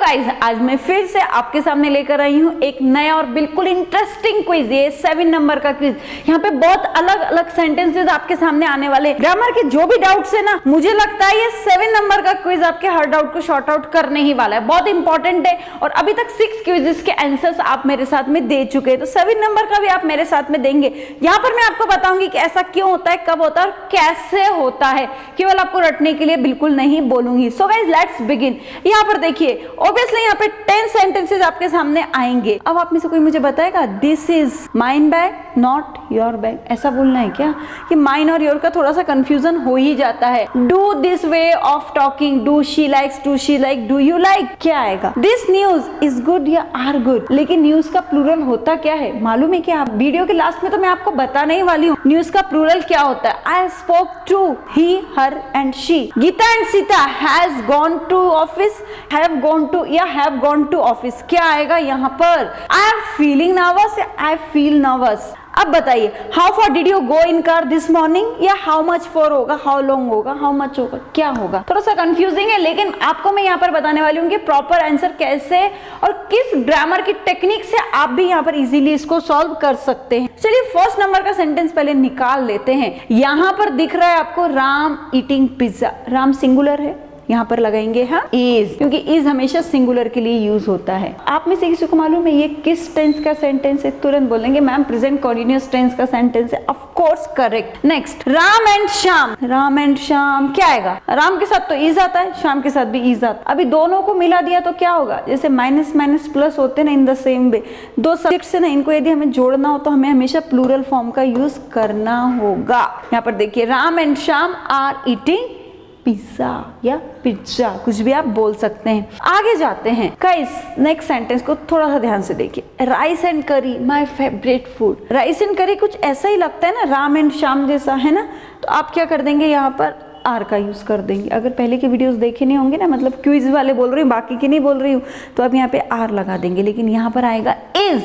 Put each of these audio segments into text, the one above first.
Guys, आज मैं फिर से आपके सामने लेकर आई हूँ एक नया और बिल्कुल इंटरेस्टिंग क्विज। ये 7 नंबर का क्विज। यहाँ पे बहुत अलग अलग सेंटेंसेस आपके सामने आने वाले। ग्रामर के जो भी डाउट्स है ना, मुझे लगता है ये 7 नंबर का क्विज आपके हर डाउट को शॉर्ट आउट करने ही वाला है। बहुत इंपॉर्टेंट है और अभी तक 6 क्विजेस के आंसर्स आप मेरे साथ में दे चुके हैं, तो 7 नंबर का भी आप मेरे साथ में देंगे। यहाँ पर मैं आपको बताऊंगी कि ऐसा क्यों होता है, कब होता है और कैसे होता है। केवल आपको रटने के लिए बिल्कुल नहीं बोलूंगी। So guys, let's begin. यहाँ पर देखिए, ऑब्वियसली यहाँ पे 10 सेंटेंसेस आपके सामने आएंगे। अब आप में से कोई मुझे बताएगा, this is mine bag not your bag, ऐसा बोलना है क्या? कि माइन और योर का थोड़ा सा कंफ्यूजन हो ही जाता है। Do this way of talking, do she likes, do she like, do you like, क्या आएगा? दिस न्यूज इज गुड या आर गुड, लेकिन न्यूज का प्लूरल होता क्या है मालूम है क्या? वीडियो के लास्ट में तो मैं आपको बताने ही वाली हूँ न्यूज का प्लूरल क्या होता है। I spoke to he, her and she. Geeta and Sita has gone to office, have gone to या हैव गॉन टू ऑफिस, क्या आएगा यहाँ पर? आई एम फीलिंग नर्वस या आई फील नर्वस। अब बताइए, how for did you go in car this morning, या how much for होगा, हाउ लॉन्ग होगा, हाउ मच होगा, क्या होगा? थोड़ा सा कंफ्यूजिंग है, लेकिन आपको मैं यहाँ पर बताने वाली हूँ कि प्रॉपर आंसर कैसे और किस ग्रामर की टेक्निक से आप भी यहाँ पर इजीली इसको सॉल्व कर सकते हैं। चलिए फर्स्ट नंबर का सेंटेंस पहले निकाल लेते हैं। यहाँ पर दिख रहा है आपको, Ram eating pizza. Ram singular है, यहाँ पर लगाएंगे हम इज, क्योंकि इज हमेशा सिंगुलर के लिए यूज होता है। आप में से किसी को मालूम है ये किस टेंस का सेंटेंस है? तुरंत बोलेंगे मैम प्रेजेंट कंटीन्यूअस टेंस का सेंटेंस है। Of course correct. Next, Ram and Shyam. Ram and Shyam क्या आएगा? राम के साथ तो इज आता है, श्याम के साथ भी इज आता है। अभी दोनों को मिला दिया तो क्या होगा? जैसे माइनस माइनस प्लस होते ना, इन द सेम वे दो सब्जेक्ट से ना, इनको यदि हमें जोड़ना हो तो हमें हमेशा प्लूरल फॉर्म का यूज करना होगा। यहाँ पर देखिए, Ram and Shyam are eating pizza या पिज्जा, कुछ भी आप बोल सकते हैं। आगे जाते हैं गाइस, नेक्स्ट सेंटेंस को थोड़ा सा ध्यान से देखिए। राइस एंड करी my favourite food. Rice and करी कुछ ऐसा ही लगता है ना, राम एंड श्याम जैसा है ना, तो आप क्या कर देंगे यहाँ पर आर का यूज कर देंगे। अगर पहले के वीडियोस देखे नहीं होंगे ना, मतलब क्विज वाले बोल रही हूँ, बाकी की नहीं बोल रही हूँ, तो अब यहाँ पे आर लगा देंगे, लेकिन यहाँ पर आएगा इज।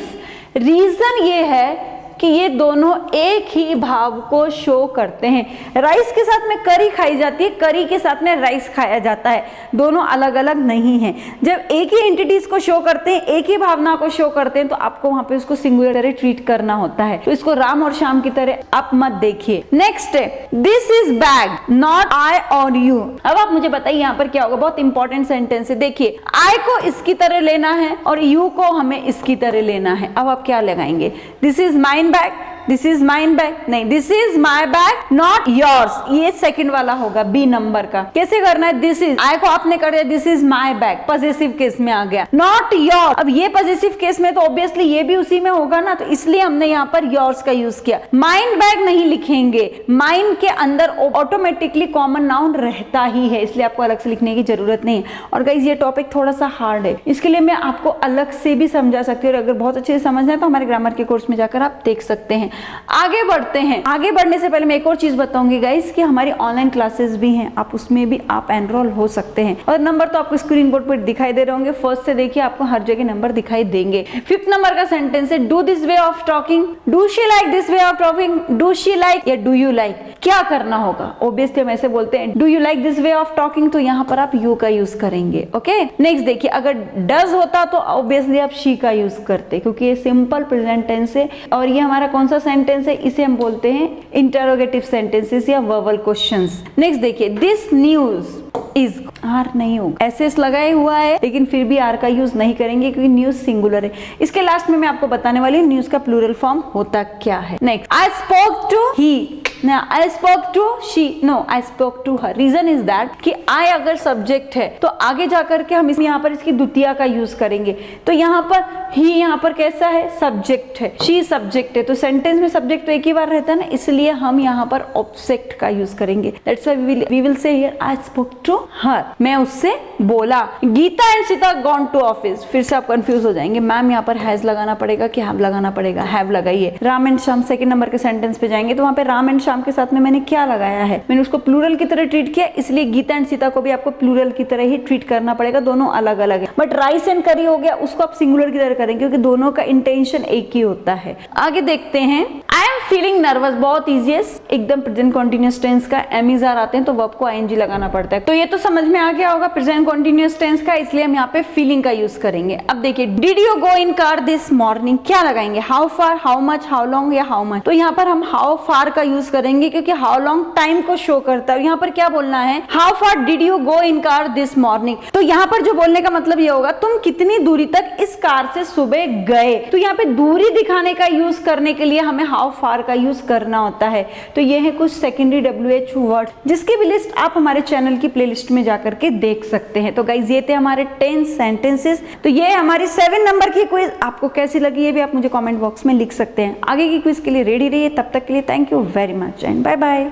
रीजन ये है कि ये दोनों एक ही भाव को शो करते हैं। राइस के साथ में करी खाई जाती है, करी के साथ में राइस खाया जाता है, दोनों अलग अलग नहीं हैं। जब एक ही एंटिटीज को शो करते हैं, एक ही भावना को शो करते हैं, तो आपको वहां पे उसको सिंगुलर तरह ट्रीट करना होता है। तो इसको राम और श्याम की तरह आप मत देखिए। नेक्स्ट है, this is bag not I और यू। अब आप मुझे बताइए यहाँ पर क्या होगा? बहुत इंपॉर्टेंट सेंटेंस है। देखिए, आई को इसकी तरह लेना है और यू को हमें इसकी तरह लेना है। अब आप क्या लगाएंगे? This is mine bag, this is mine bag, नहीं, this is my bag not yours, ये सेकंड वाला होगा बी नंबर का। कैसे करना है? दिस इज, आई को आपने कर दिया this is my bag, positive case में आ गया। नॉट योर, अब ये पॉजिटिव केस में तो ऑब्वियसली ये भी उसी में होगा ना, तो इसलिए हमने यहाँ पर योर्स का यूज किया। माइन बैग नहीं लिखेंगे, माइन के अंदर ऑटोमेटिकली कॉमन नाउन रहता ही है, इसलिए आपको अलग से लिखने की जरूरत नहीं है। और गाइस, ये टॉपिक थोड़ा सा हार्ड है, इसके लिए मैं आपको अलग से भी समझा सकती हूँ, और अगर बहुत अच्छे से समझना है तो हमारे ग्रामर के कोर्स में जाकर आप देख सकते हैं। आगे बढ़ते हैं। आगे बढ़ने से पहले मैं एक और चीज बताऊंगी गाइस, कि हमारी ऑनलाइन क्लासेस भी हैं, आप उसमें भी आप एनरोल हो सकते हैं। और नंबर तो आपको स्क्रीन बोर्ड पर दिखाई दे रहे होंगे, फर्स्ट से देखिए, आपको हर जगह नंबर दिखाई देंगे। 5th नंबर का सेंटेंस है, do this way of talking, do she like this way of talking, do she like या डू यू लाइक, क्या करना होगा? ऑब्वियसली हम ऐसे बोलते हैं, do you like this way of talking, तो यहाँ पर आप यू का यूज करेंगे। ओके, नेक्स्ट देखिए, अगर डज होता तो ऑब्वियसली आप शी का यूज करते, क्योंकि ये सिंपल प्रेजेंट टेंस है। और ये हमारा कौन सा सेंटेंस है? इसे हम बोलते हैं इंटरोगेटिव सेंटेंसेस या वर्बल क्वेश्चंस। नेक्स्ट देखिए, दिस न्यूज इज, आर नहीं होगा, एसएस लगाए हुआ है, लेकिन फिर भी आर का यूज नहीं करेंगे क्योंकि न्यूज सिंगुलर है। इसके लास्ट में मैं आपको बताने वाली हूँ न्यूज का प्लूरल फॉर्म होता क्या है। Next, I spoke to he, ना I spoke to she, no I spoke to her. Reason is that कि आई अगर सब्जेक्ट है तो आगे जाकर के हम यहाँ पर इसकी द्वितीय का यूज करेंगे, तो यहाँ पर ही यहाँ पर कैसा है? सब्जेक्ट है, शी सब्जेक्ट है, तो सेंटेंस में सब्जेक्ट तो एक ही बार रहता है ना, इसलिए हम यहाँ पर ऑब्जेक्ट का यूज करेंगे। That's why we will say here I spoke to her, मैं उससे बोला। Geeta and Sita gone to office, फिर से आप कंफ्यूज हो जाएंगे, मैम यहाँ पर हैज लगाना पड़ेगा कि हैव लगाना पड़ेगा? हैव लगाइए। Ram and Shyam second number के सेंटेंस पे जाएंगे, तो वहाँ पे राम एंड श्याम के साथ में मैंने क्या लगाया है? मैंने उसको प्लूरल की तरह ट्रीट किया, इसलिए गीता एंड सीता को भी आपको प्लूरल की तरह ही ट्रीट करना पड़ेगा, दोनों अलग अलग है। बट राइस एंड करी हो गया, उसको आप सिंगुलर की तरह करेंगे, क्योंकि दोनों का इंटेंशन एक ही होता है। आगे देखते हैं, आई एम फीलिंग नर्वस, बहुत इजी है, एकदम प्रेजेंट कंटीन्यूअस टेंस का एमिजार आते हैं तो वर्ब को आईएनजी लगाना पड़ता है। तो ये तो समझ में आ गया होगा प्रेजेंट कंटीन्यूअस टेंस का, इसलिए हम यहाँ पे फीलिंग का यूज करेंगे। अब देखिए, did you go in car this morning, क्या लगाएंगे, how far, how much, how long या हाउ मच। तो यहाँ पर हम हाउ फार का यूज करेंगे क्योंकि हाउ लॉन्ग टाइम को शो करता है। यहाँ पर क्या बोलना है, how far did you go in car this morning. तो यहाँ पर जो बोलने का मतलब ये होगा, तुम कितनी दूरी तक इस कार से सुबह गए। तो यहाँ पे दूरी दिखाने का यूज करने के लिए हमें हाउ फार का यूज करना होता है। तो ये है कुछ सेकेंडरी WH वर्ड, जिसकी भी लिस्ट आप हमारे चैनल की प्लेलिस्ट में जाकर के देख सकते हैं। तो गाइज, ये थे हमारे 10 सेंटेंसेस। तो ये हमारी 7 नंबर की क्विज आपको कैसी लगी, ये भी आप मुझे कमेंट बॉक्स में लिख सकते हैं। आगे की क्विज के लिए रेडी रहिए, तब तक के लिए thank you very much and bye bye.